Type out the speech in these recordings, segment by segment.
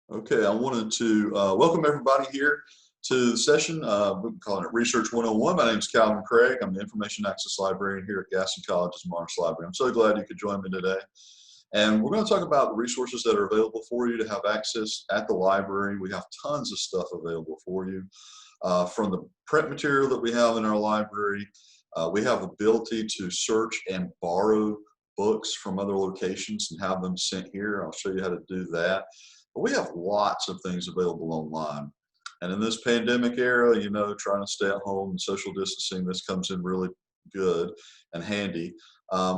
Okay, I wanted to welcome everybody here to the session. We're calling it Research 101. My name is Calvin Craig. I'm the Information Access Librarian here at Gaston College's Morris Library. I'm so glad you could join me today. And we're going to talk about the resources that are available for you to have access at the library. We have tons of stuff available for you. From the print material that we have in our library, we have the ability to search and borrow books from other locations and have them sent here. I'll show you how to do that. But we have lots of things available online. And in this pandemic era, you know, trying to stay at home and social distancing, this comes in really good and handy.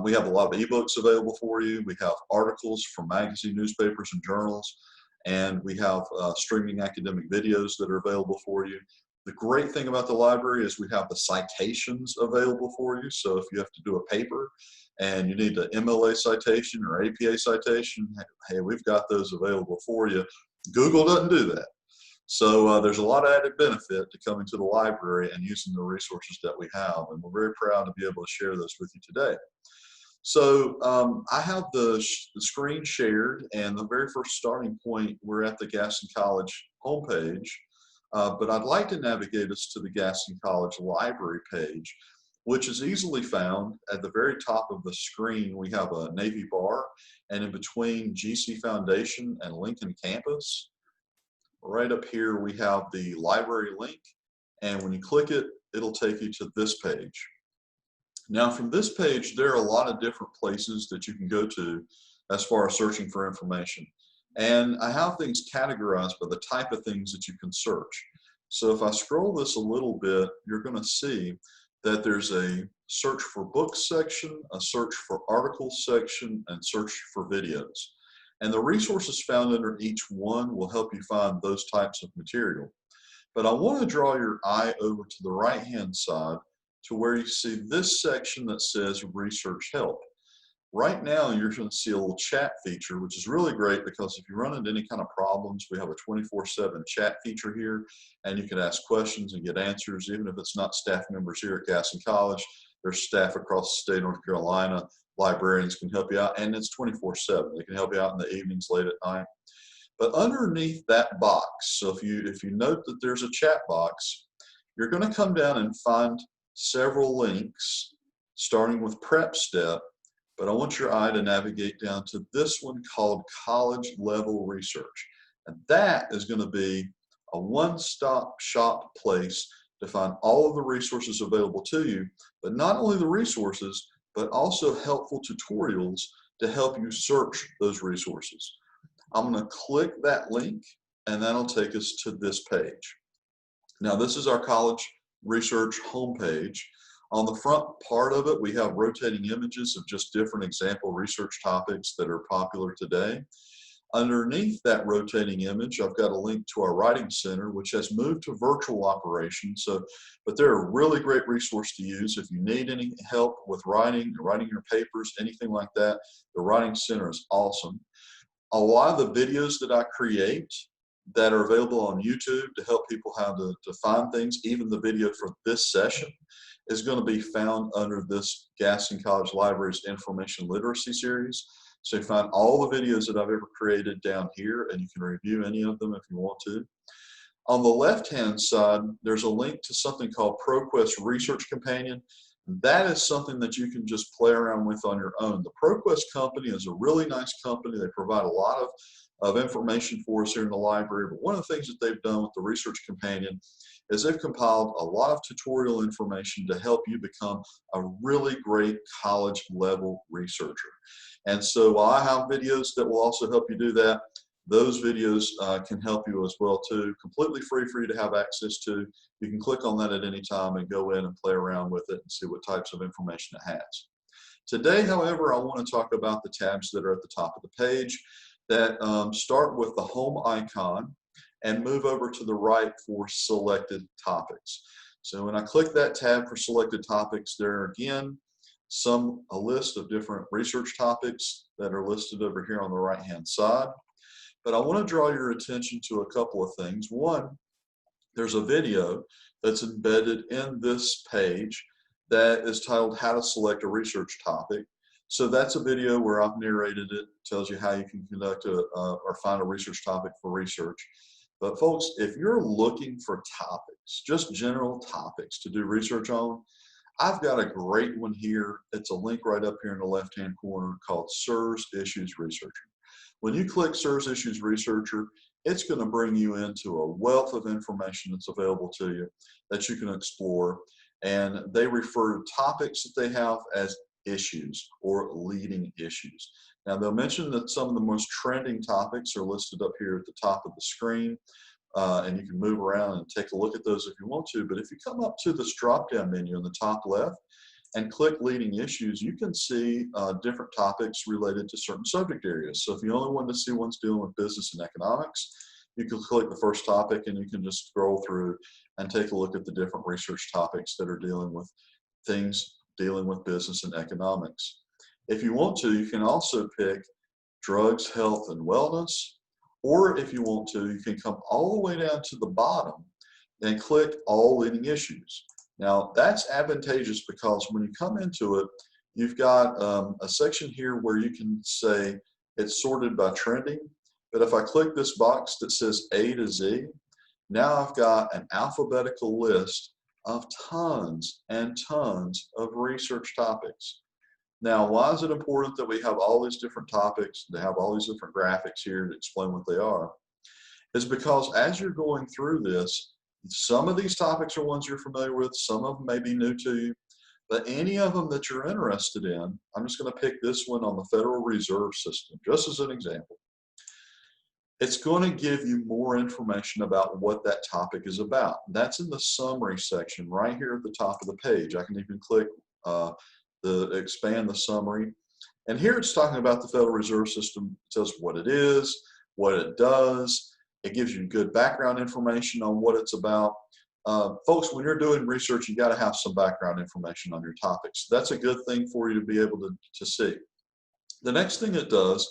We have a lot of ebooks available for you. We have articles from magazine, newspapers, and journals. And we have streaming academic videos that are available for you. The great thing about the library is we have the citations available for you. So if you have to do a paper and you need an MLA citation or APA citation, hey, we've got those available for you. Google doesn't do that. So there's a lot of added benefit to coming to the library and using the resources that we have. And we're very proud to be able to share those with you today. So I have the screen shared, and the very first starting point, we're at the Gaston College homepage. But I'd like to navigate us to the Gaston College library page, which is easily found at the very top of the screen. We have a navy bar, and in between GC Foundation and Lincoln Campus, right up here we have the library link, and when you click it, it'll take you to this page. Now from this page, there are a lot of different places that you can go to as far as searching for information. And I have things categorized by the type of things that you can search. So if I scroll this a little bit, you're going to see that there's a search for books section, a search for articles section, and search for videos. And the resources found under each one will help you find those types of material. But I want to draw your eye over to the right-hand side to where you see this section that says Research Help. Right now, you're going to see a little chat feature, which is really great because if you run into any kind of problems, we have a 24/7 chat feature here, and you can ask questions and get answers, even if it's not staff members here at Gaston College. There's staff across the state of North Carolina. Librarians can help you out, and it's 24/7. They can help you out in the evenings, late at night. But underneath that box, so if you note that there's a chat box, you're going to come down and find several links, starting with Prep Step, but I want your eye to navigate down to this one called College Level Research. And that is going to be a one-stop shop place to find all of the resources available to you, but not only the resources, but also helpful tutorials to help you search those resources. I'm going to click that link, and that'll take us to this page. Now, this is our college research homepage. On the front part of it, we have rotating images of just different example research topics that are popular today. Underneath that rotating image, I've got a link to our Writing Center, which has moved to virtual operation. But they're a really great resource to use if you need any help with writing your papers, anything like that. The Writing Center is awesome. A lot of the videos that I create that are available on YouTube to help people how to find things, even the video for this session, is going to be found under this Gaston College Library's Information Literacy series. So you find all the videos that I've ever created down here, and you can review any of them if you want to. On the left-hand side, there's a link to something called ProQuest Research Companion. That is something that you can just play around with on your own. The ProQuest company is a really nice company. They provide a lot of information for us here in the library. But one of the things that they've done with the Research Companion is they've compiled a lot of tutorial information to help you become a really great college level researcher. And so while I have videos that will also help you do that, those videos can help you as well too, completely free for you to have access to. You can click on that at any time and go in and play around with it and see what types of information it has. Today, however, I want to talk about the tabs that are at the top of the page that start with the home icon and move over to the right for selected topics. So when I click that tab for selected topics, there are again a list of different research topics that are listed over here on the right hand side. But I want to draw your attention to a couple of things. One, there's a video that's embedded in this page that is titled How to Select a Research Topic. So that's a video where I've narrated it, tells you how you can conduct or find a research topic for research. But folks, if you're looking for topics, just general topics to do research on, I've got a great one here. It's a link right up here in the left-hand corner called SIRS Issues Researcher. When you click SIRS Issues Researcher, it's going to bring you into a wealth of information that's available to you that you can explore. And they refer to topics that they have as issues or leading issues. Now, they'll mention that some of the most trending topics are listed up here at the top of the screen. And you can move around and take a look at those if you want to. But if you come up to this drop-down menu in the top left and click leading issues, you can see different topics related to certain subject areas. So if you only want to see ones dealing with business and economics, you can click the first topic and you can just scroll through and take a look at the different research topics that are dealing with things dealing with business and economics. If you want to, you can also pick drugs, health, and wellness. Or if you want to, you can come all the way down to the bottom and click all leading issues. Now that's advantageous because when you come into it, you've got a section here where you can say it's sorted by trending. But if I click this box that says A to Z, now I've got an alphabetical list of tons and tons of research topics. Now, why is it important that we have all these different topics, to have all these different graphics here to explain what they are? Is because as you're going through this, some of these topics are ones you're familiar with, some of them may be new to you, but any of them that you're interested in, I'm just going to pick this one on the Federal Reserve System, just as an example. It's going to give you more information about what that topic is about. That's in the summary section right here at the top of the page. I can even click expand the summary. And here it's talking about the Federal Reserve System. It tells what it is, what it does. It gives you good background information on what it's about. Folks, when you're doing research, you got to have some background information on your topics. That's a good thing for you to be able to see. The next thing it does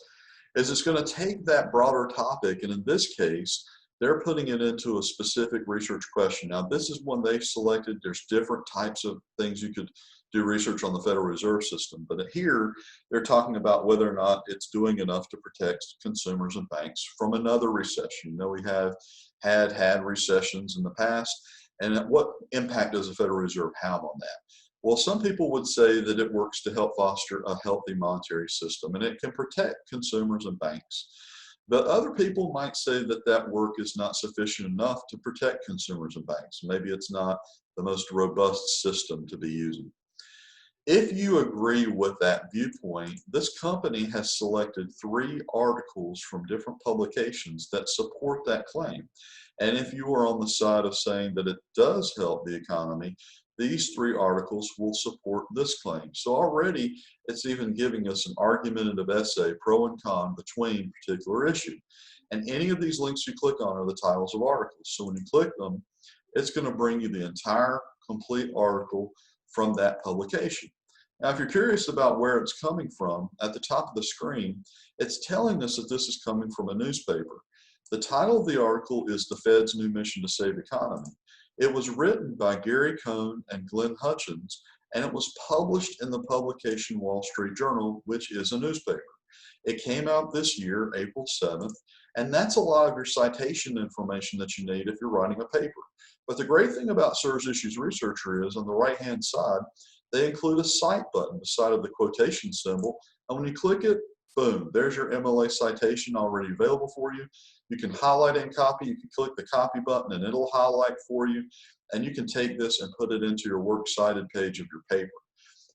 is it's going to take that broader topic, and in this case, they're putting it into a specific research question. Now, this is one they've selected. There's different types of things you could do research on the Federal Reserve System, but here they're talking about whether or not it's doing enough to protect consumers and banks from another recession. You know, we have had recessions in the past, and what impact does the Federal Reserve have on that? Well, some people would say that it works to help foster a healthy monetary system, and it can protect consumers and banks. But other people might say that that work is not sufficient enough to protect consumers and banks. Maybe it's not the most robust system to be using. If you agree with that viewpoint, this company has selected 3 articles from different publications that support that claim. And if you are on the side of saying that it does help the economy, these 3 articles will support this claim. So already it's even giving us an argumentative essay, pro and con, between particular issue. And any of these links you click on are the titles of articles. So when you click them, it's going to bring you the entire complete article from that publication. Now, if you're curious about where it's coming from, at the top of the screen, it's telling us that this is coming from a newspaper. The title of the article is The Fed's New Mission to Save Economy. It was written by Gary Cohn and Glenn Hutchins, and it was published in the publication Wall Street Journal, which is a newspaper. It came out this year, April 7th, and that's a lot of your citation information that you need if you're writing a paper. But the great thing about SIRS Issues Researcher is on the right-hand side, they include a cite button beside of the quotation symbol, and when you click it, boom, there's your MLA citation already available for you. You can highlight and copy. You can click the copy button and it'll highlight for you, and you can take this and put it into your works cited page of your paper.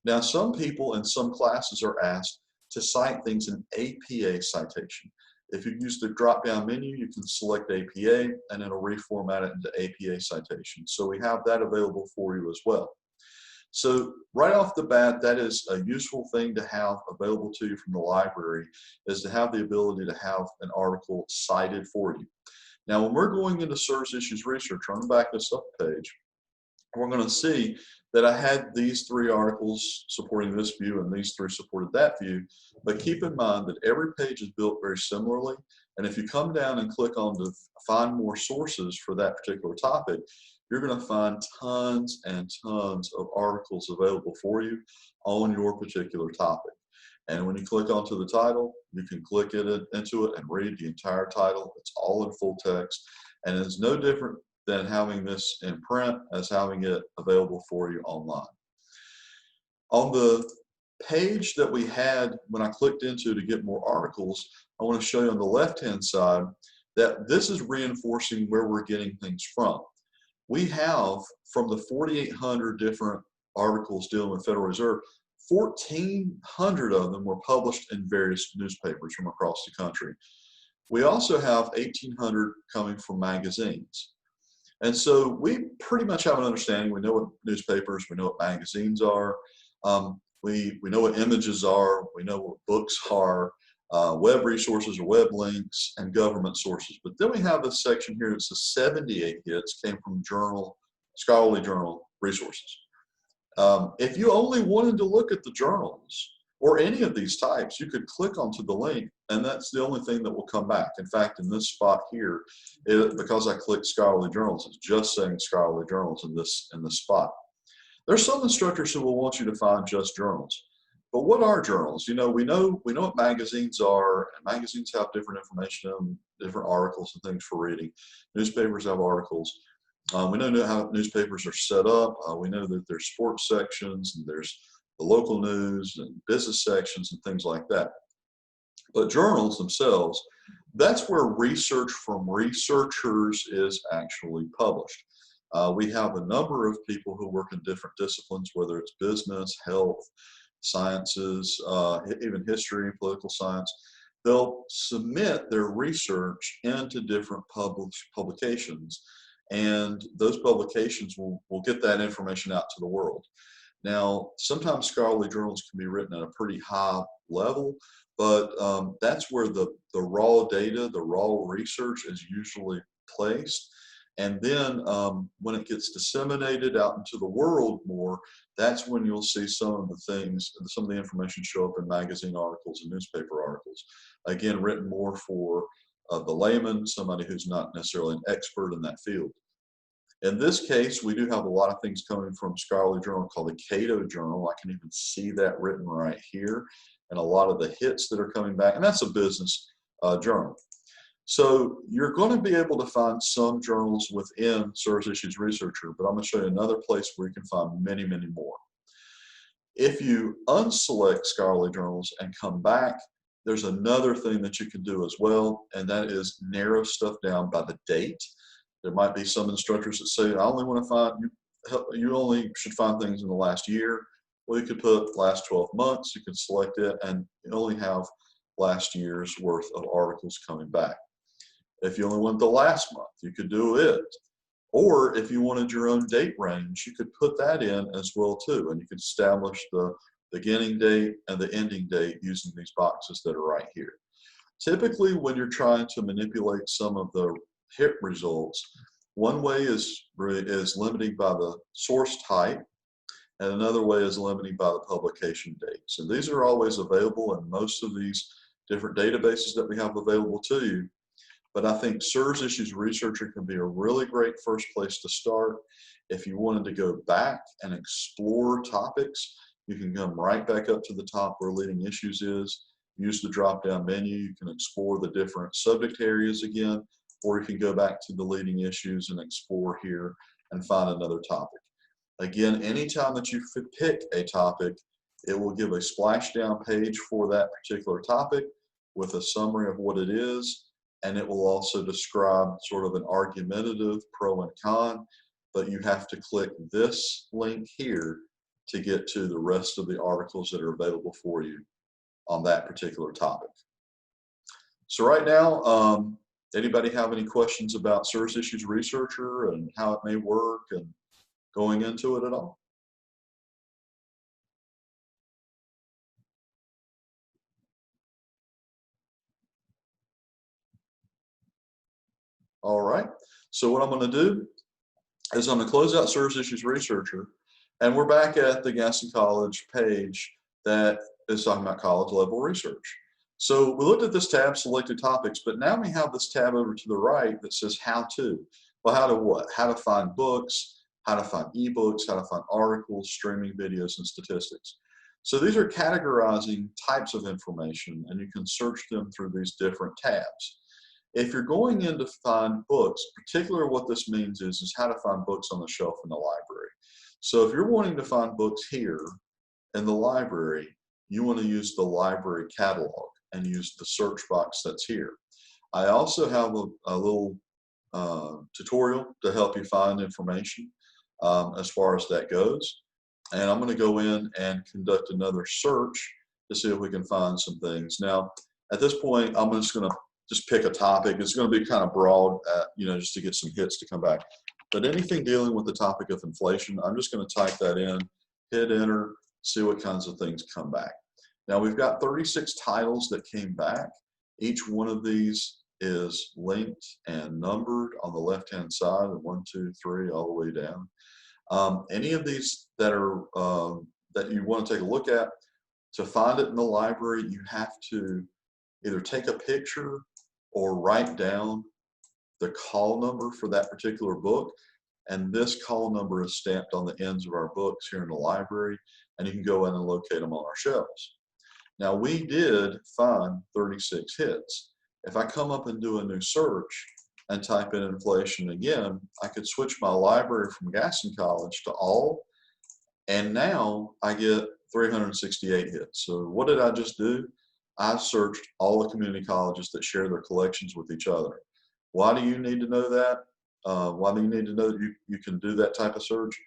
Now, some people in some classes are asked to cite things in APA citation. If you use the drop-down menu, you can select APA and it'll reformat it into APA citation. So we have that available for you as well. So right off the bat, that is a useful thing to have available to you from the library, is to have the ability to have an article cited for you. Now, when we're going into SIRS Issues Research, I'm going to back this up a page, we're going to see that I had these 3 articles supporting this view and these 3 supported that view, but keep in mind that every page is built very similarly, and if you come down and click on to find more sources for that particular topic, you're going to find tons and tons of articles available for you on your particular topic. And when you click onto the title, you can click into it and read the entire title. It's all in full text, and it's no different than having this in print as having it available for you online. On the page that we had when I clicked into to get more articles, I want to show you on the left-hand side that this is reinforcing where we're getting things from. We have, from the 4,800 different articles dealing with Federal Reserve, 1,400 of them were published in various newspapers from across the country. We also have 1,800 coming from magazines. And so we pretty much have an understanding. We know what newspapers, we know what magazines are, we know what images are, we know what books are, web resources or web links, and government sources. But then we have this section here that says 78 hits came from scholarly journal resources. If you only wanted to look at the journals or any of these types, you could click onto the link, and that's the only thing that will come back. In fact, in this spot here, because I clicked scholarly journals, it's just saying scholarly journals in this spot. There's some instructors who will want you to find just journals. But what are journals? You know, we know what magazines are, and magazines have different information in them, different articles and things for reading. Newspapers have articles. We know how newspapers are set up. We know that there's sports sections, and there's the local news and business sections and things like that. But journals themselves, that's where research from researchers is actually published. We have a number of people who work in different disciplines, whether it's business, health, sciences, even history and political science. They'll submit their research into different publications, and those publications will get that information out to the world. Now, sometimes scholarly journals can be written at a pretty high level, but that's where the raw data, the raw research is usually placed. And then when it gets disseminated out into the world more, that's when you'll see some of the information show up in magazine articles and newspaper articles. Again, written more for the layman, somebody who's not necessarily an expert in that field. In this case, we do have a lot of things coming from a scholarly journal called the Cato Journal. I can even see that written right here, and a lot of the hits that are coming back, and that's a business journal. So you're going to be able to find some journals within Service Issues Researcher, but I'm going to show you another place where you can find many, many more. If you unselect scholarly journals and come back, there's another thing that you can do as well, and that is narrow stuff down by the date. There might be some instructors that say, I only want to find, you only should find things in the last year. Well, you could put last 12 months, you can select it, and you only have last year's worth of articles coming back. If you only want the last month, you could do it. Or if you wanted your own date range, you could put that in as well too, and you could establish the beginning date and the ending date using these boxes that are right here. Typically, when you're trying to manipulate some of the hit results, one way is limiting by the source type, and another way is limiting by the publication date. So these are always available in most of these different databases that we have available to you. But I think Service Issues Researcher can be a really great first place to start. If you wanted to go back and explore topics, you can come right back up to the top where Leading Issues is. Use the drop-down menu. You can explore the different subject areas again, or you can go back to the Leading Issues and explore here and find another topic. Again, anytime that you pick a topic, it will give a splashdown page for that particular topic with a summary of what it is, and it will also describe sort of an argumentative pro and con, but you have to click this link here to get to the rest of the articles that are available for you on that particular topic. So right now, anybody have any questions about Service Issues Researcher and how it may work and going into it at all? All right, so what I'm going to do is I'm going to close out Service Issues Researcher, and we're back at the Gaston College page that is talking about college level research. So we looked at this tab, selected topics, but now we have this tab over to the right that says how to. Well, how to what? How to find books, how to find ebooks, how to find articles, streaming videos, and statistics. So these are categorizing types of information, and you can search them through these different tabs. If you're going in to find books, particularly what this means is how to find books on the shelf in the library. So if you're wanting to find books here in the library, you want to use the library catalog and use the search box that's here. I also have a little tutorial to help you find information as far as that goes. And I'm going to go in and conduct another search to see if we can find some things. Now, at this point, I'm just going to pick a topic. It's going to be kind of broad, just to get some hits to come back. But anything dealing with the topic of inflation, I'm just going to type that in, hit enter, see what kinds of things come back. Now, we've got 36 titles that came back. Each one of these is linked and numbered on the left-hand side, 1, 2, 3, all the way down. Any of these that are that you want to take a look at, to find it in the library, you have to either take a picture or write down the call number for that particular book. And this call number is stamped on the ends of our books here in the library, and you can go in and locate them on our shelves. Now, we did find 36 hits. If I come up and do a new search and type in inflation again, I could switch my library from Gaston College to all, and now I get 368 hits. So what did I just do? I searched all the community colleges that share their collections with each other. Why do you need to know that? Why do you need to know that you can do that type of search?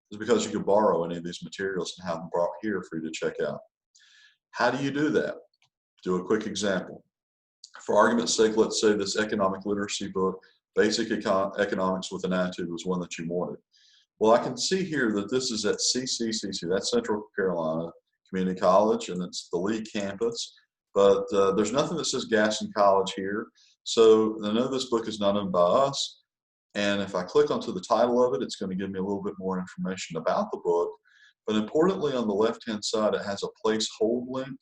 It's because you can borrow any of these materials and have them brought here for you to check out. How do you do that? Do a quick example. For argument's sake, let's say this economic literacy book, Basic Economics with an Attitude, was one that you wanted. Well, I can see here that this is at CCCC, that's Central Carolina Community College, and it's the Lee campus. But there's nothing that says Gaston College here. So I know this book is not owned by us. And if I click onto the title of it, it's going to give me a little bit more information about the book. But importantly, on the left-hand side, it has a place hold link.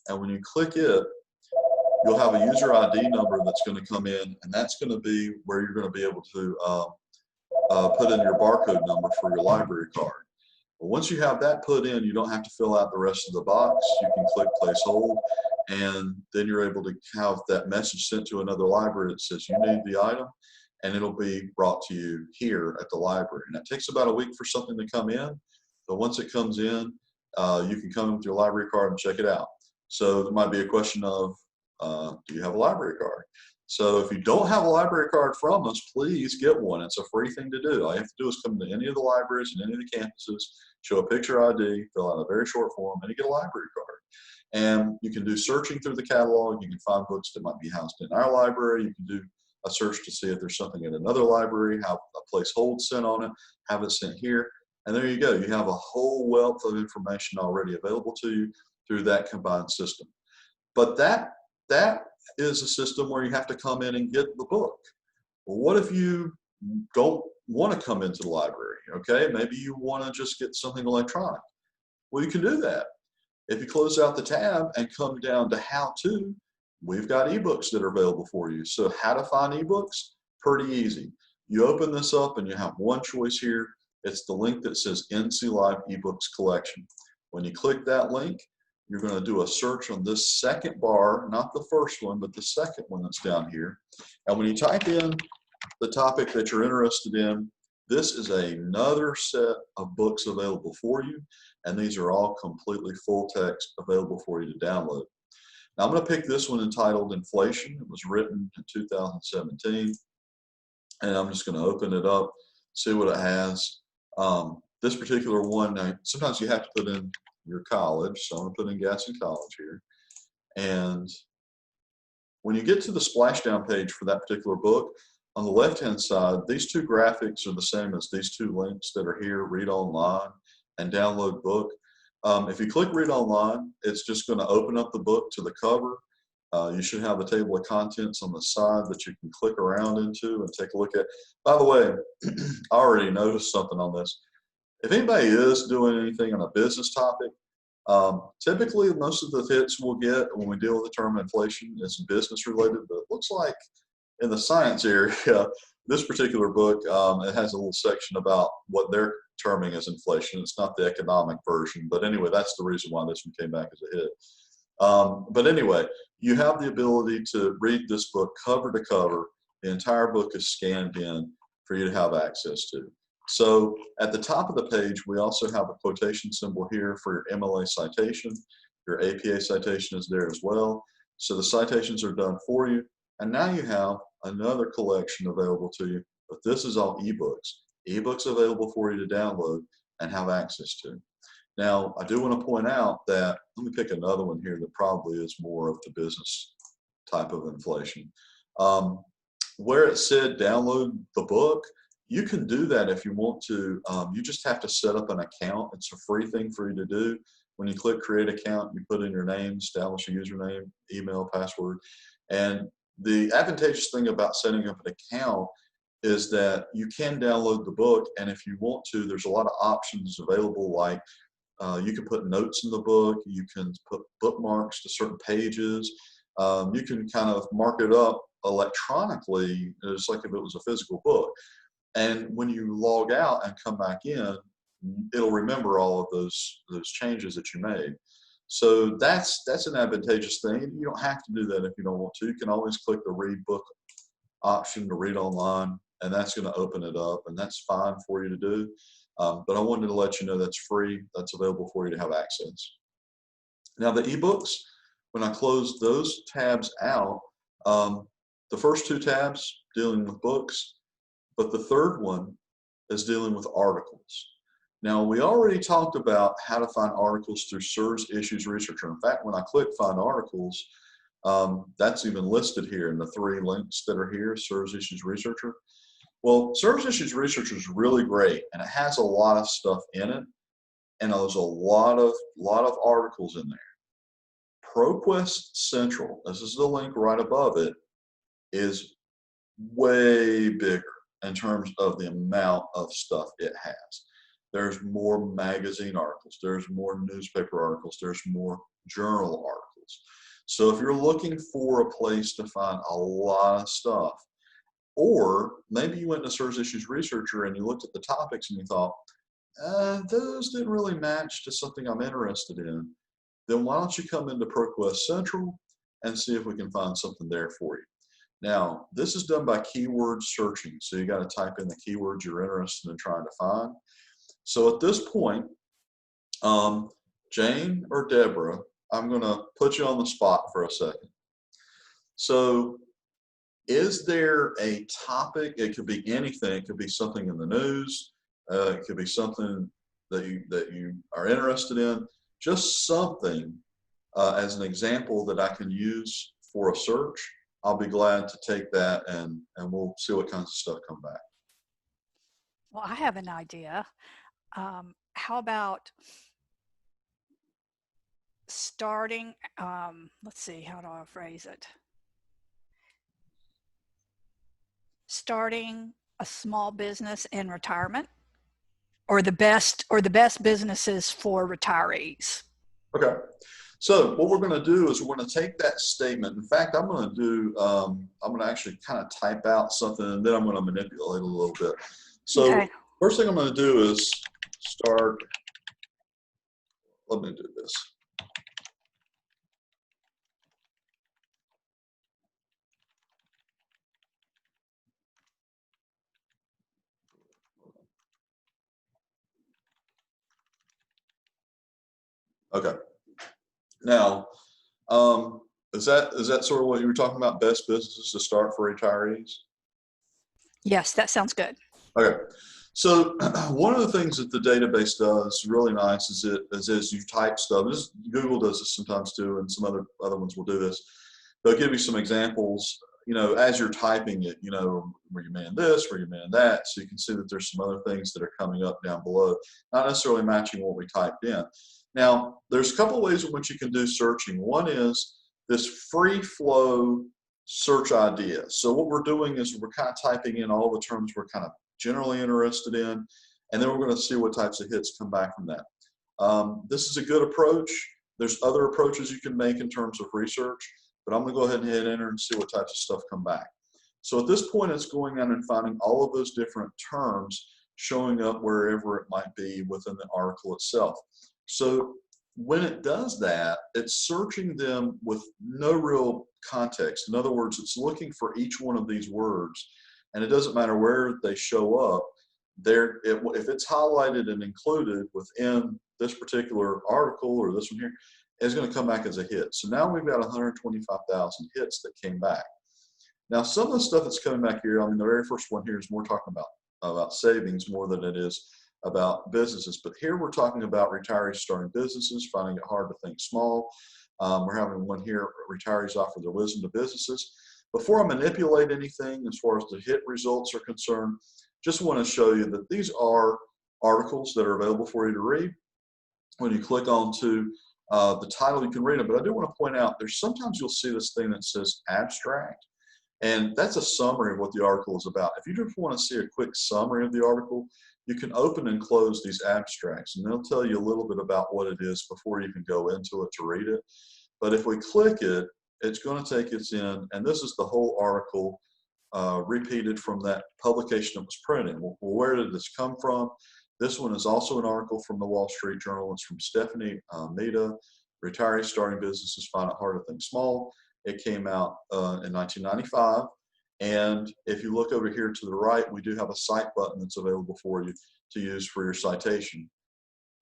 And when you click it, you'll have a user ID number that's going to come in, and that's going to be where you're going to be able to put in your barcode number for your library card. But once you have that put in, you don't have to fill out the rest of the box. You can click place hold, and then you're able to have that message sent to another library that says you need the item, and it'll be brought to you here at the library. And it takes about a week for something to come in, but once it comes in, you can come in with your library card and check it out. So there might be a question of, do you have a library card? So if you don't have a library card from us, please get one. It's a free thing to do. All you have to do is come to any of the libraries and any of the campuses, show a picture ID, fill out a very short form, and you get a library card. And you can do searching through the catalog. You can find books that might be housed in our library. You can do a search to see if there's something in another library, have a place hold sent on it, have it sent here. And there you go. You have a whole wealth of information already available to you through that combined system. But that is a system where you have to come in and get the book. Well, what if you don't want to come into the library? Okay, maybe you want to just get something electronic. Well, you can do that. If you close out the tab and come down to how to, we've got ebooks that are available for you. So how to find ebooks? Pretty easy. You open this up and you have one choice here. It's the link that says NC Live eBooks Collection. When you click that link, you're going to do a search on this second bar, not the first one, but the second one that's down here. And when you type in the topic that you're interested in, this is another set of books available for you. And these are all completely full text available for you to download. Now I'm going to pick this one entitled Inflation. It was written in 2017. And I'm just going to open it up, see what it has. This particular one, now, sometimes you have to put in your college, so I'm going to put in Gaston College here. And when you get to the splashdown page for that particular book, on the left-hand side, these two graphics are the same as these two links that are here, Read Online and Download Book. If you click Read Online, it's just going to open up the book to the cover. You should have a table of contents on the side that you can click around into and take a look at. By the way, I already noticed something on this. If anybody is doing anything on a business topic, typically most of the hits we'll get when we deal with the term inflation is business related, but it looks like in the science area, this particular book, it has a little section about what they're terming as inflation. It's not the economic version, but anyway, that's the reason why this one came back as a hit. But anyway, you have the ability to read this book cover to cover. The entire book is scanned in for you to have access to. So at the top of the page, we also have a quotation symbol here for your MLA citation. Your APA citation is there as well. So the citations are done for you. And now you have another collection available to you, but this is all ebooks. Ebooks available for you to download and have access to. Now, I do want to point out that, let me pick another one here that probably is more of the business type of inflation. Where it said download the book, you can do that if you want to. You just have to set up an account. It's a free thing for you to do. When you click create account, you put in your name, establish a username, email, password. And the advantageous thing about setting up an account is that you can download the book, and if you want to, there's a lot of options available, like you can put notes in the book, you can put bookmarks to certain pages, you can kind of mark it up electronically, just like if it was a physical book. And when you log out and come back in, it'll remember all of those changes that you made. So that's an advantageous thing. You don't have to do that if you don't want to. You can always click the read book option to read online, and that's going to open it up, and that's fine for you to do. But I wanted to let you know that's free. That's available for you to have access. Now the ebooks, when I close those tabs out, the first two tabs dealing with books, but the third one is dealing with articles. Now, we already talked about how to find articles through SIRS Issues Researcher. In fact, when I click Find Articles, that's even listed here in the 3 links that are here, SIRS Issues Researcher. Well, SIRS Issues Researcher is really great, and it has a lot of stuff in it, and there's a lot of articles in there. ProQuest Central, this is the link right above it, is way bigger in terms of the amount of stuff it has. There's more magazine articles, there's more newspaper articles, there's more journal articles. So if you're looking for a place to find a lot of stuff, or maybe you went to SIRS Issues Researcher and you looked at the topics and you thought, those didn't really match to something I'm interested in, then why don't you come into ProQuest Central and see if we can find something there for you. Now, this is done by keyword searching, so you got to type in the keywords you're interested in trying to find. So at this point, Jane or Deborah, I'm going to put you on the spot for a second. So is there a topic? It could be anything. It could be something in the news. It could be something that you are interested in. Just something as an example that I can use for a search. I'll be glad to take that, and we'll see what kinds of stuff come back. Well, I have an idea. How about starting, let's see, how do I phrase it? Starting a small business in retirement, or the best businesses for retirees. Okay. So what we're going to do is we're going to take that statement. In fact, I'm going to actually kind of type out something, and then I'm going to manipulate a little bit. So okay. First thing I'm going to do is start, let me do this. Okay. Now, is that sort of what you were talking about, best businesses to start for retirees? Yes, that sounds good. Okay. So one of the things that the database does really nice is you type stuff. Google does this sometimes too, and some other ones will do this. They'll give you some examples, as you're typing it, where you man this, where you man that, so you can see that there's some other things that are coming up down below, not necessarily matching what we typed in. Now, there's a couple of ways in which you can do searching. One is this free flow search idea. So what we're doing is we're kind of typing in all the terms we're kind of generally interested in, and then we're going to see what types of hits come back from that. This is a good approach. There's other approaches you can make in terms of research, but I'm going to go ahead and hit enter and see what types of stuff come back. So at this point, it's going out and finding all of those different terms showing up wherever it might be within the article itself. So when it does that, it's searching them with no real context. In other words, it's looking for each one of these words, and it doesn't matter where they show up. If it's highlighted and included within this particular article or this one here, it's going to come back as a hit. So now we've got 125,000 hits that came back. Now, some of the stuff that's coming back here, I mean, the very first one here is more talking about savings more than it is about businesses. But here we're talking about retirees starting businesses, finding it hard to think small. We're having one here, retirees offer their wisdom to businesses. Before I manipulate anything as far as the hit results are concerned, just want to show you that these are articles that are available for you to read. When you click onto the title, you can read them. But I do want to point out, there's sometimes you'll see this thing that says abstract. And that's a summary of what the article is about. If you just want to see a quick summary of the article, you can open and close these abstracts, and they'll tell you a little bit about what it is before you can go into it to read it. But if we click it, it's going to take us in, and this is the whole article repeated from that publication that was printed. Well, where did this come from? This one is also an article from the Wall Street Journal. It's from Stephanie Mita, Retirees Starting Businesses Find It Hard to Think Small. It came out in 1995. And if you look over here to the right, we do have a cite button that's available for you to use for your citation.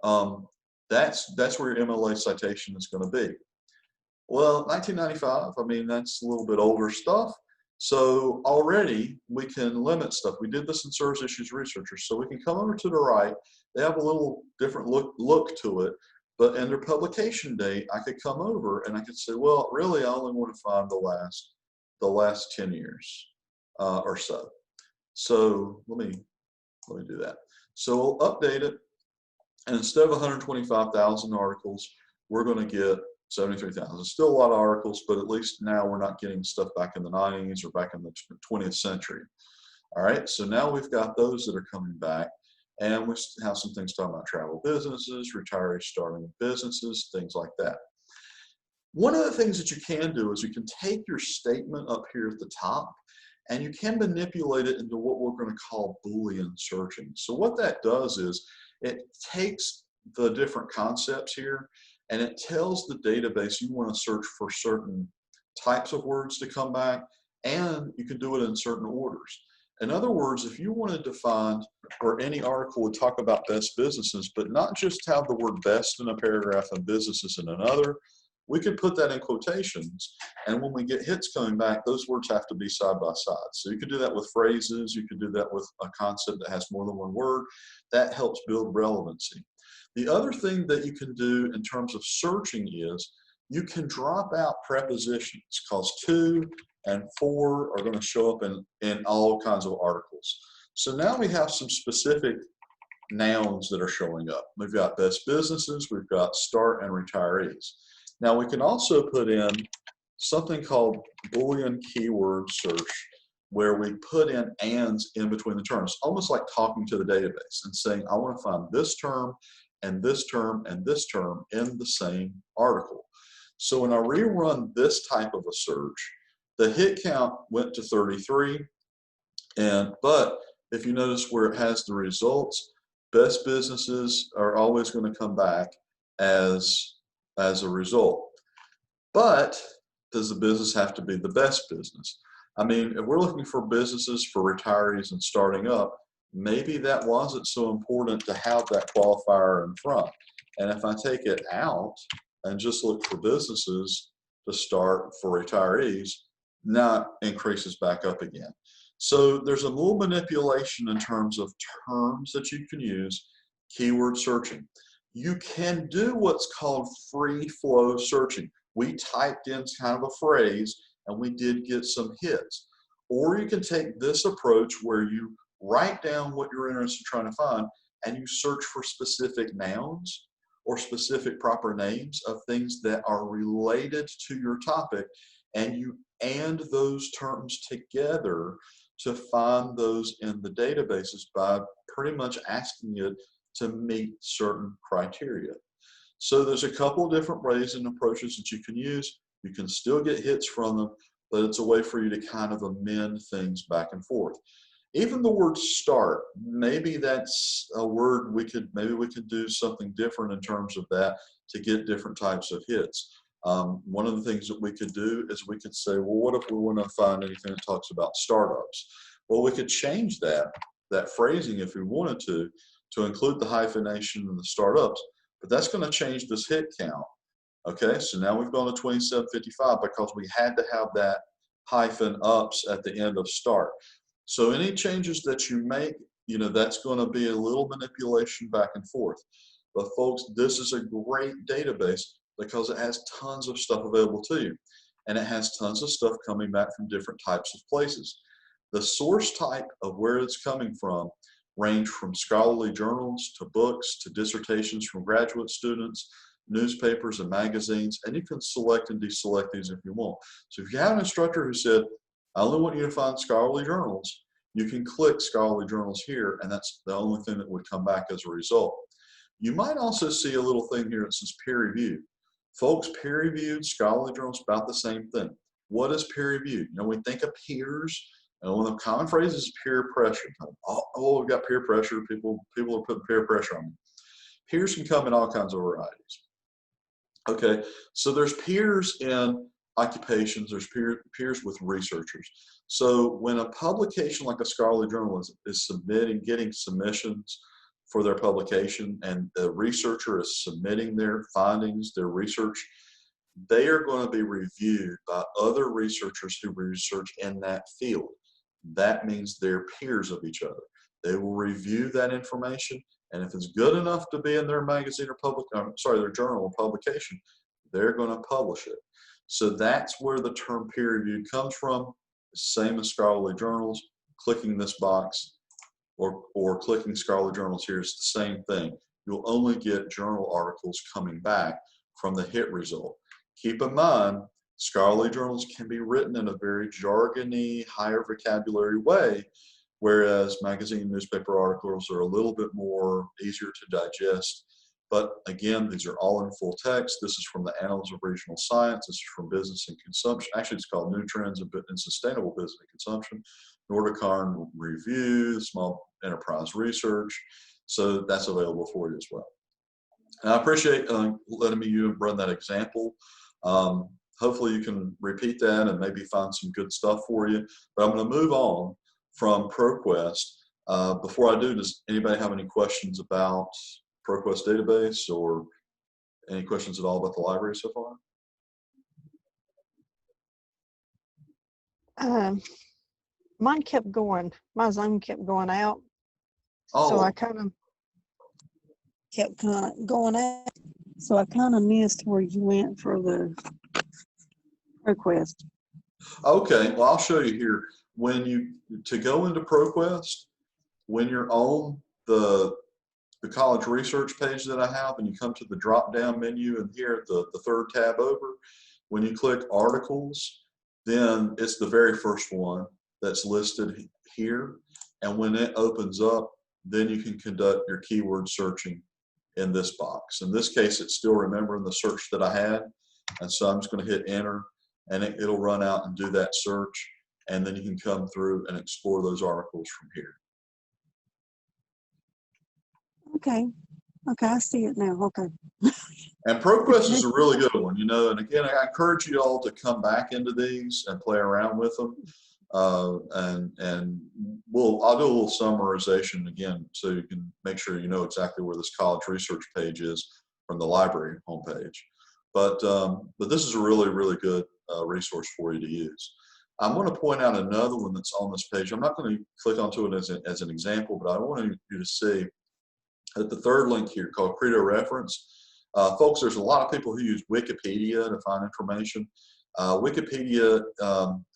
That's where your MLA citation is going to be. Well, 1995, I mean, that's a little bit older stuff. So already we can limit stuff. We did this in Service Issues Researchers. So we can come over to the right. They have a little different look to it. But in their publication date, I could come over and I could say, well, really, I only want to find the last 10 years or so. So let me do that. So we'll update it. And instead of 125,000 articles, we're going to get 73,000. Still a lot of articles, but at least now we're not getting stuff back in the 90s or back in the 20th century. All right, so now we've got those that are coming back. And we have some things talking about travel businesses, retirees starting businesses, things like that. One of the things that you can do is you can take your statement up here at the top and you can manipulate it into what we're going to call Boolean searching. So what that does is it takes the different concepts here and it tells the database you want to search for certain types of words to come back, and you can do it in certain orders. In other words, if you wanted to find, or any article would talk about best businesses, but not just have the word best in a paragraph and businesses in another, we could put that in quotations. And when we get hits coming back, those words have to be side by side. So you could do that with phrases. You could do that with a concept that has more than one word. That helps build relevancy. The other thing that you can do in terms of searching is you can drop out prepositions, because to and for are going to show up in all kinds of articles. So now we have some specific nouns that are showing up. We've got best businesses, we've got start and retirees. Now we can also put in something called Boolean keyword search, where we put in ands in between the terms, almost like talking to the database and saying, I want to find this term and this term and this term in the same article. So when I rerun this type of a search, the hit count went to 33, but if you notice where it has the results, best businesses are always going to come back as a result. But does the business have to be the best business? I mean, if we're looking for businesses for retirees and starting up, maybe that wasn't so important to have that qualifier in front. And if I take it out and just look for businesses to start for retirees, now it increases back up again. So there's a little manipulation in terms of terms that you can use, keyword searching. You can do what's called free flow searching. We typed in kind of a phrase and we did get some hits. Or you can take this approach where you write down what you're interested in trying to find and you search for specific nouns or specific proper names of things that are related to your topic, and you and those terms together to find those in the databases by pretty much asking it to meet certain criteria. So there's a couple of different ways and approaches that you can use. You can still get hits from them, but it's a way for you to kind of amend things back and forth. Even the word start, maybe that's a word maybe we could do something different in terms of that to get different types of hits. One of the things that we could do is we could say, well, what if we want to find anything that talks about startups? Well, we could change that phrasing if we wanted to include the hyphenation and the startups, but that's going to change this hit count. Okay, so now we've gone to 2755 because we had to have that hyphen ups at the end of start. So any changes that you make, that's going to be a little manipulation back and forth. But folks, this is a great database because it has tons of stuff available to you. And it has tons of stuff coming back from different types of places. The source type of where it's coming from range from scholarly journals to books to dissertations from graduate students, newspapers and magazines, and you can select and deselect these if you want. So if you have an instructor who said, I only want you to find scholarly journals, you can click scholarly journals here, and that's the only thing that would come back as a result. You might also see a little thing here that says peer reviewed. Folks, peer reviewed scholarly journals about the same thing. What is peer reviewed? We think of peers, and one of the common phrases is peer pressure. Oh, we've got peer pressure. People are putting peer pressure on me. Peers can come in all kinds of varieties. Okay, so there's peers in occupations, there's peers with researchers. So when a publication like a scholarly journal is getting submissions for their publication, and the researcher is submitting their findings, their research, they are going to be reviewed by other researchers who research in that field. That means they're peers of each other. They will review that information, and if it's good enough to be in their magazine or their journal or publication, they're going to publish it. So that's where the term peer reviewed comes from. Same as scholarly journals. Clicking this box or clicking scholarly journals here is the same thing. You'll only get journal articles coming back from the hit result. Keep in mind, scholarly journals can be written in a very jargony, higher vocabulary way, whereas magazine and newspaper articles are a little bit more easier to digest. But again, these are all in full text. This is from the Annals of Regional Science. This is from Business and Consumption. Actually, it's called New Trends in Sustainable Business and Consumption. Nordicarn Review, Small Enterprise Research. So that's available for you as well. And I appreciate letting me run that example. Hopefully you can repeat that and maybe find some good stuff for you. But I'm going to move on from ProQuest. Before I do, does anybody have any questions about ProQuest database or any questions at all about the library so far? Mine kept going. My Zoom kept going out. So I kind of kept going out. So I kind of missed where you went for the ProQuest. Okay, well, I'll show you here. To go into ProQuest, when you're on the college research page that I have, and you come to the drop-down menu and here at the third tab over, when you click articles, then it's the very first one that's listed here. And when it opens up, then you can conduct your keyword searching in this box. In this case, it's still remembering the search that I had. And so I'm just going to hit enter, and it'll run out and do that search. And then you can come through and explore those articles from here. Okay, I see it now. Okay. And ProQuest is a really good one, and again, I encourage you all to come back into these and play around with them. And I'll do a little summarization again so you can make sure you know exactly where this college research page is from the library homepage. But this is a really, really good resource for you to use. I'm going to point out another one that's on this page. I'm not going to click onto it as an example, but I want you to see at the third link here called Credo Reference. Folks, there's a lot of people who use Wikipedia to find information. Wikipedia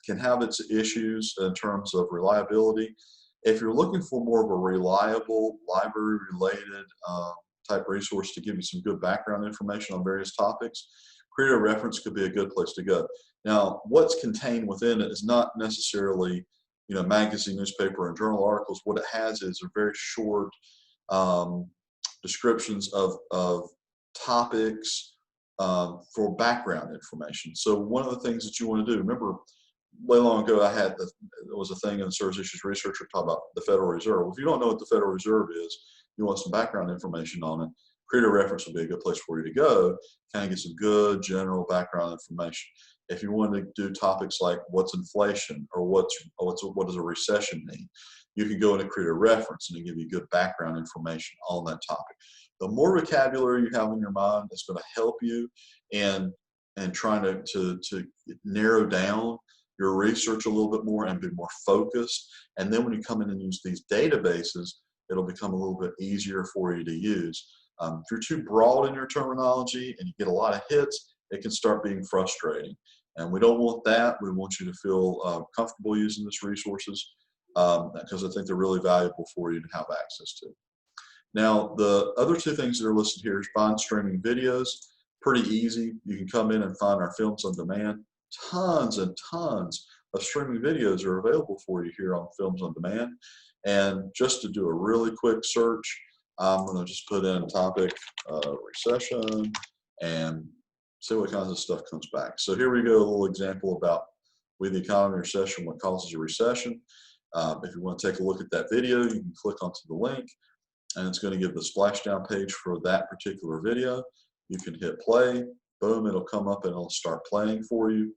can have its issues in terms of reliability. If you're looking for more of a reliable library-related type resource to give you some good background information on various topics, Credo Reference could be a good place to go. Now, what's contained within it is not necessarily, magazine, newspaper, and journal articles. What it has is a very short descriptions of topics for background information. So one of the things that you want to do, remember, way long ago, there was a thing in service issues research we talk about the Federal Reserve. Well, if you don't know what the Federal Reserve is, you want some background information on it, Creator Reference would be a good place for you to go, kind of get some good general background information. If you want to do topics like what's inflation or what does a recession mean, you can go into Creator Reference and it give you good background information on that topic. The more vocabulary you have in your mind, it's going to help you in trying to narrow down your research a little bit more and be more focused. And then when you come in and use these databases, it'll become a little bit easier for you to use. If you're too broad in your terminology and you get a lot of hits, it can start being frustrating. And we don't want that. We want you to feel comfortable using these resources because I think they're really valuable for you to have access to. Now, the other two things that are listed here is find streaming videos. Pretty easy. You can come in and find our films on demand. Tons and tons of streaming videos are available for you here on Films on Demand. And just to do a really quick search, I'm going to just put in topic recession and see what kinds of stuff comes back. So here we go, a little example about with the economy recession, what causes a recession. If you want to take a look at that video, you can click onto the link and it's going to give the splashdown page for that particular video. You can hit play, boom, it'll come up and it'll start playing for you.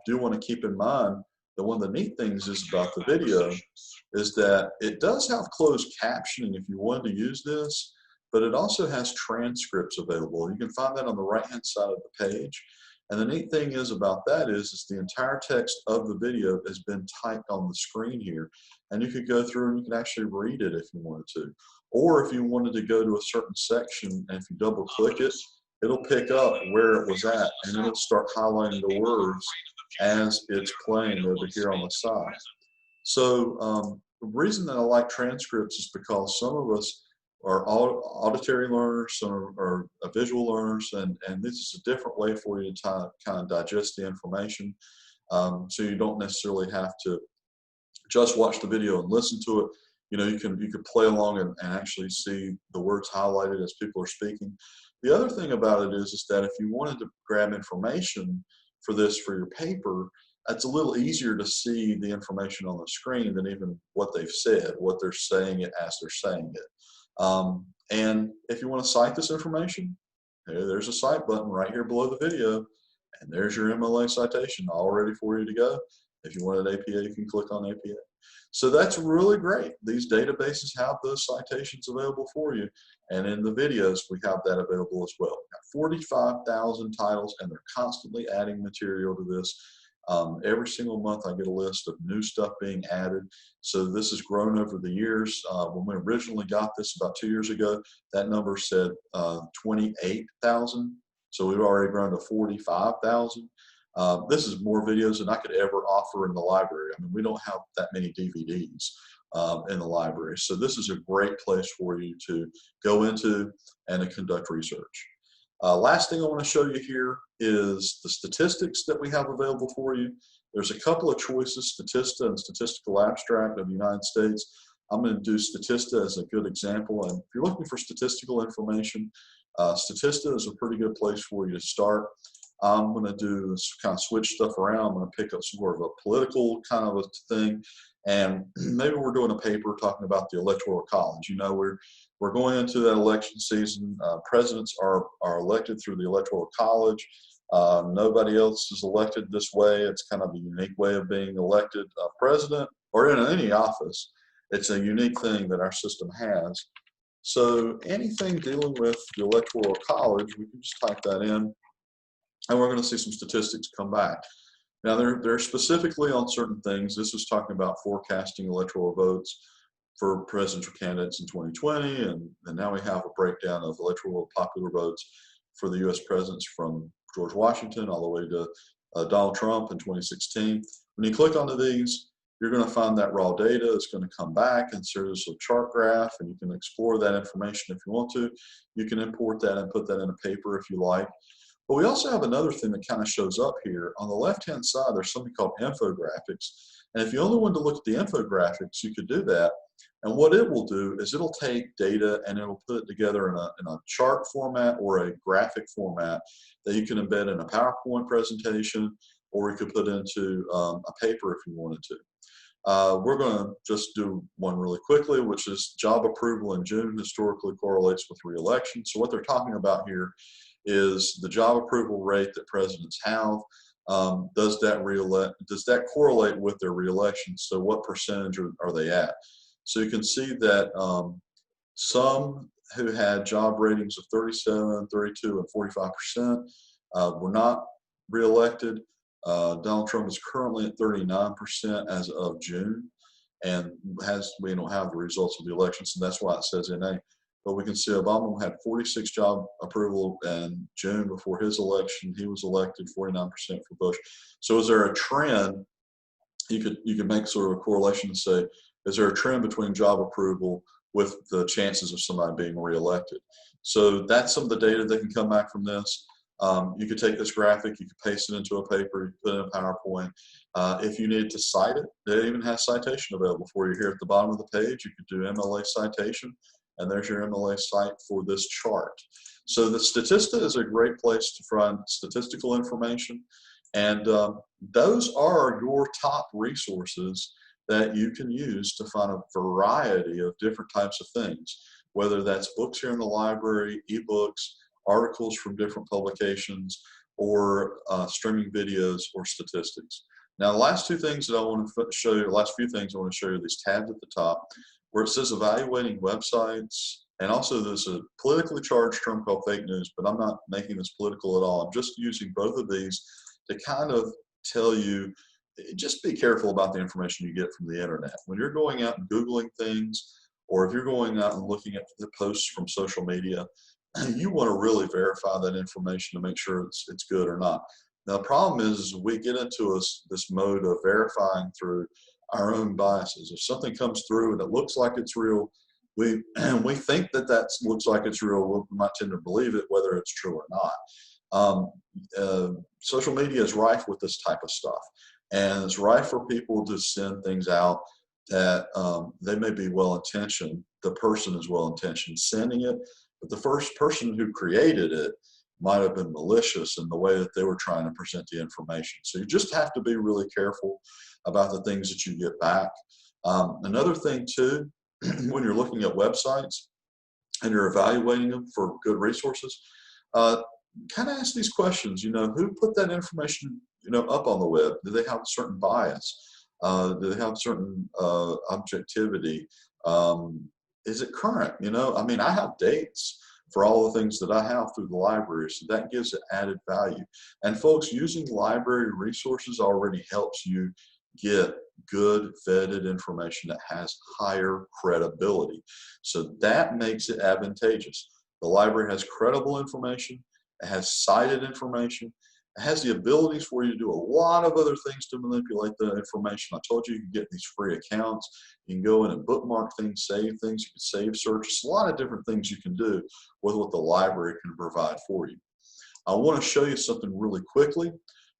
Do want to keep in mind that one of the neat things is about the video is that it does have closed captioning if you wanted to use this, but it also has transcripts available. You can find that on the right-hand side of the page. And the neat thing is about that is the entire text of the video has been typed on the screen here. And you could go through and you can actually read it if you wanted to. Or if you wanted to go to a certain section and if you double click it, it'll pick up where it was at and it'll start highlighting the words as it's playing over here on the side. So the reason that I like transcripts is because some of us are auditory learners, some are visual learners, and this is a different way for you to kind of digest the information. So you don't necessarily have to just watch the video and listen to it. You know, you could play along and actually see the words highlighted as people are speaking. The other thing about it is that if you wanted to grab information for your paper, it's a little easier to see the information on the screen than even what they've said, what they're saying it as they're saying it. And if you want to cite this information, there's a cite button right here below the video, and there's your MLA citation all ready for you to go. If you wanted APA, you can click on APA. So that's really great. These databases have those citations available for you. And in the videos, we have that available as well. We've got 45,000 titles, and they're constantly adding material to this. Every single month, I get a list of new stuff being added. So this has grown over the years. When we originally got this about 2 years ago, that number said 28,000. So we've already grown to 45,000. This is more videos than I could ever offer in the library. I mean, we don't have that many DVDs in the library. So this is a great place for you to go into and to conduct research. Last thing I want to show you here is the statistics that we have available for you. There's a couple of choices, Statista and Statistical Abstract of the United States. I'm going to do Statista as a good example. And if you're looking for statistical information, Statista is a pretty good place for you to start. I'm going to do this kind of switch stuff around. I'm going to pick up some more of a political kind of a thing. And maybe we're doing a paper talking about the Electoral College. You know, we're going into that election season. Presidents are elected through the Electoral College. Nobody else is elected this way. It's kind of a unique way of being elected president or in any office. It's a unique thing that our system has. So anything dealing with the Electoral College, we can just type that in, and we're going to see some statistics come back. Now, they're specifically on certain things. This is talking about forecasting electoral votes for presidential candidates in 2020, and now we have a breakdown of electoral popular votes for the U.S. presidents from George Washington all the way to Donald Trump in 2016. When you click onto these, you're going to find that raw data. It's going to come back, and so there's a chart graph, and you can explore that information if you want to. You can import that and put that in a paper if you like. But we also have another thing that kind of shows up here. On the left-hand side, there's something called infographics. And if you only wanted to look at the infographics, you could do that. And what it will do is it'll take data and it'll put it together in a chart format or a graphic format that you can embed in a PowerPoint presentation, or we could put into a paper if you wanted to. We're going to just do one really quickly, which is job approval in June historically correlates with re-election. So what they're talking about here is the job approval rate that presidents have. Does that correlate with their re-election? So what percentage are they at? So you can see that some who had job ratings of 37, 32, and 45% were not re-elected. Donald Trump is currently at 39% as of June, and we don't have the results of the election, so that's why it says NA. But we can see Obama had 46 job approval in June before his election. He was elected, 49% for Bush. So is there a trend? You could make sort of a correlation and say, is there a trend between job approval with the chances of somebody being reelected? So that's some of the data that can come back from this. You could take this graphic, you could paste it into a paper, you could put it in a PowerPoint. If you needed to cite it, it even has citation available for you here at the bottom of the page. You could do MLA citation, and there's your MLA site for this chart. So the Statista is a great place to find statistical information, and those are your top resources that you can use to find a variety of different types of things, whether that's books here in the library, ebooks, articles from different publications, or streaming videos or statistics. Now, the last two things that I want to show you, the last few things I want to show you, these tabs at the top, where it says evaluating websites, and also there's a politically charged term called fake news, but I'm not making this political at all. I'm just using both of these to kind of tell you, just be careful about the information you get from the internet. When you're going out and Googling things, or if you're going out and looking at the posts from social media, you want to really verify that information to make sure it's good or not. Now, the problem is we get into this mode of verifying through our own biases. If something comes through and it looks like it's real, we think that looks like it's real, we might tend to believe it, whether it's true or not. Social media is rife with this type of stuff, and it's rife for people to send things out that they may be well-intentioned. The person is well-intentioned sending it, but the first person who created it might have been malicious in the way that they were trying to present the information. So you just have to be really careful about the things that you get back. Another thing too, when you're looking at websites and you're evaluating them for good resources, kind of ask these questions. Who put that information up on the web? Do they have a certain bias? Do they have certain objectivity? Is it current? I have dates for all the things that I have through the library, so that gives it added value. And folks, using library resources already helps you get good vetted information that has higher credibility. So that makes it advantageous. The library has credible information, it has cited information, it has the abilities for you to do a lot of other things to manipulate the information. I told you can get these free accounts. You can go in and bookmark things, save things. You can save searches. A lot of different things you can do with what the library can provide for you. I want to show you something really quickly,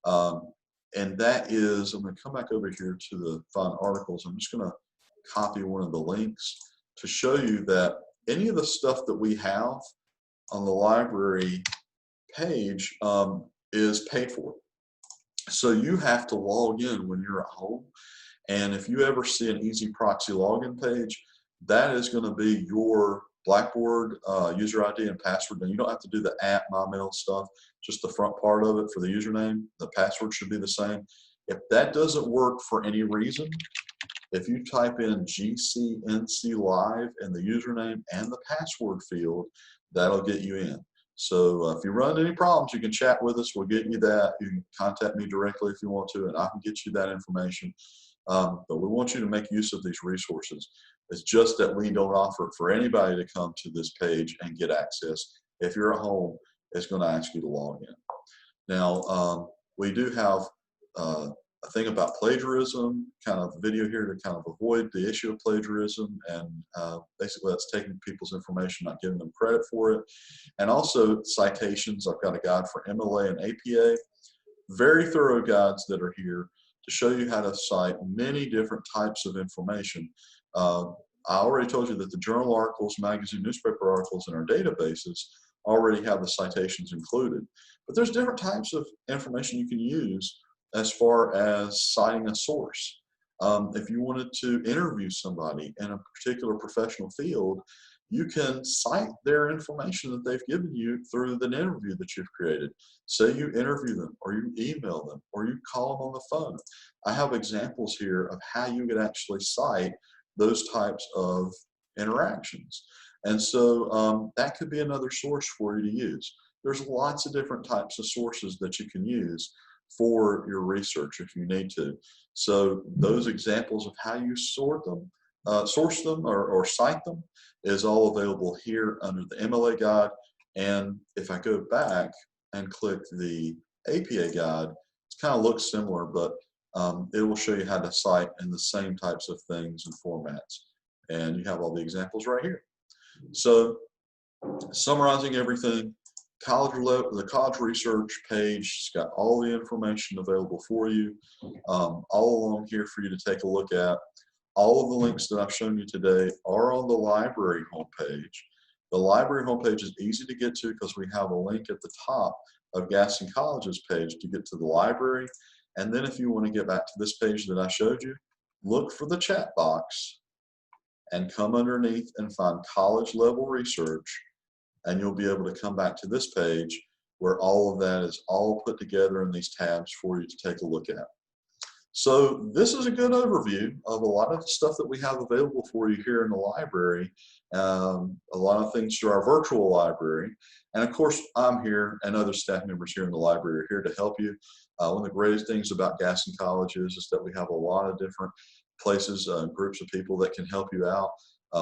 and that is, I'm going to come back over here to the Find Articles. I'm just going to copy one of the links to show you that any of the stuff that we have on the library page is paid for. So you have to log in when you're at home. And if you ever see an easy proxy login page, that is going to be your Blackboard user ID and password. And you don't have to do the @mymail stuff, just the front part of it for the username. The password should be the same. If that doesn't work for any reason, if you type in GCNC Live in the username and the password field, that'll get you in. So if you run into any problems, you can chat with us. We'll get you that. You can contact me directly if you want to, and I can get you that information. But we want you to make use of these resources. It's just that we don't offer it for anybody to come to this page and get access. If you're at home, it's going to ask you to log in. Now, we do have a thing about plagiarism, kind of video here to kind of avoid the issue of plagiarism, and basically that's taking people's information, not giving them credit for it. And also citations. I've got a guide for MLA and APA, very thorough guides that are here to show you how to cite many different types of information. I already told you that the journal articles, magazine, newspaper articles in our databases already have the citations included. But there's different types of information you can use as far as citing a source. If you wanted to interview somebody in a particular professional field, you can cite their information that they've given you through the interview that you've created. Say you interview them, or you email them, or you call them on the phone. I have examples here of how you could actually cite those types of interactions. And so that could be another source for you to use. There's lots of different types of sources that you can use for your research if you need to. So those examples of how you source them or cite them is all available here under the MLA guide. And if I go back and click the APA guide, it kind of looks similar, but it will show you how to cite in the same types of things and formats. And you have all the examples right here. So summarizing everything, the college research page has got all the information available for you, all along here for you to take a look at. All of the links that I've shown you today are on the library homepage. The library homepage is easy to get to because we have a link at the top of Gaston College's page to get to the library. And then if you want to get back to this page that I showed you, look for the chat box and come underneath and find college level research, and you'll be able to come back to this page where all of that is all put together in these tabs for you to take a look at. So this is a good overview of a lot of the stuff that we have available for you here in the library, a lot of things through our virtual library. And of course, I'm here and other staff members here in the library are here to help you. One of the greatest things about Gaston College is that we have a lot of different places, groups of people that can help you out.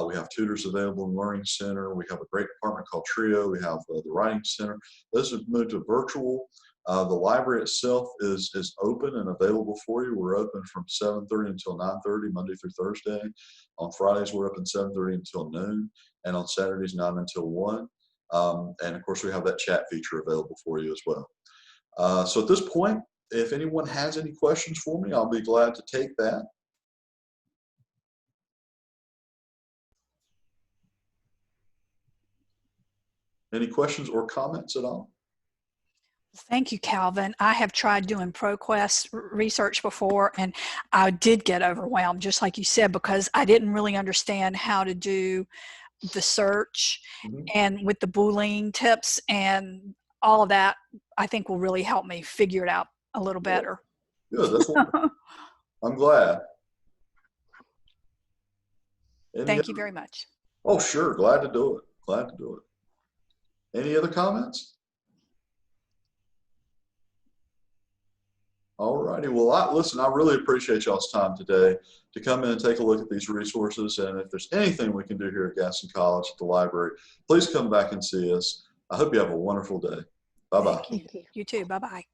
We have tutors available in Learning Center. We have a great department called TRIO. We have the Writing Center. Those have moved to virtual. The library itself is open and available for you. We're open from 7:30 until 9:30, Monday through Thursday. On Fridays, we're open 7:30 until noon, and on Saturdays, 9 until 1. And of course, we have that chat feature available for you as well. So at this point, if anyone has any questions for me, I'll be glad to take that. Any questions or comments at all? Thank you, Calvin. I have tried doing ProQuest research before, and I did get overwhelmed, just like you said, because I didn't really understand how to do the search. And with the Boolean tips and all of that, I think will really help me figure it out a little better. Good. That's wonderful. I'm glad. Thank you very much. Oh, sure. Glad to do it. Glad to do it. Any other comments? All righty. Well, listen, I really appreciate y'all's time today to come in and take a look at these resources. And if there's anything we can do here at Gaston College at the library, please come back and see us. I hope you have a wonderful day. Bye-bye. You too. Bye-bye.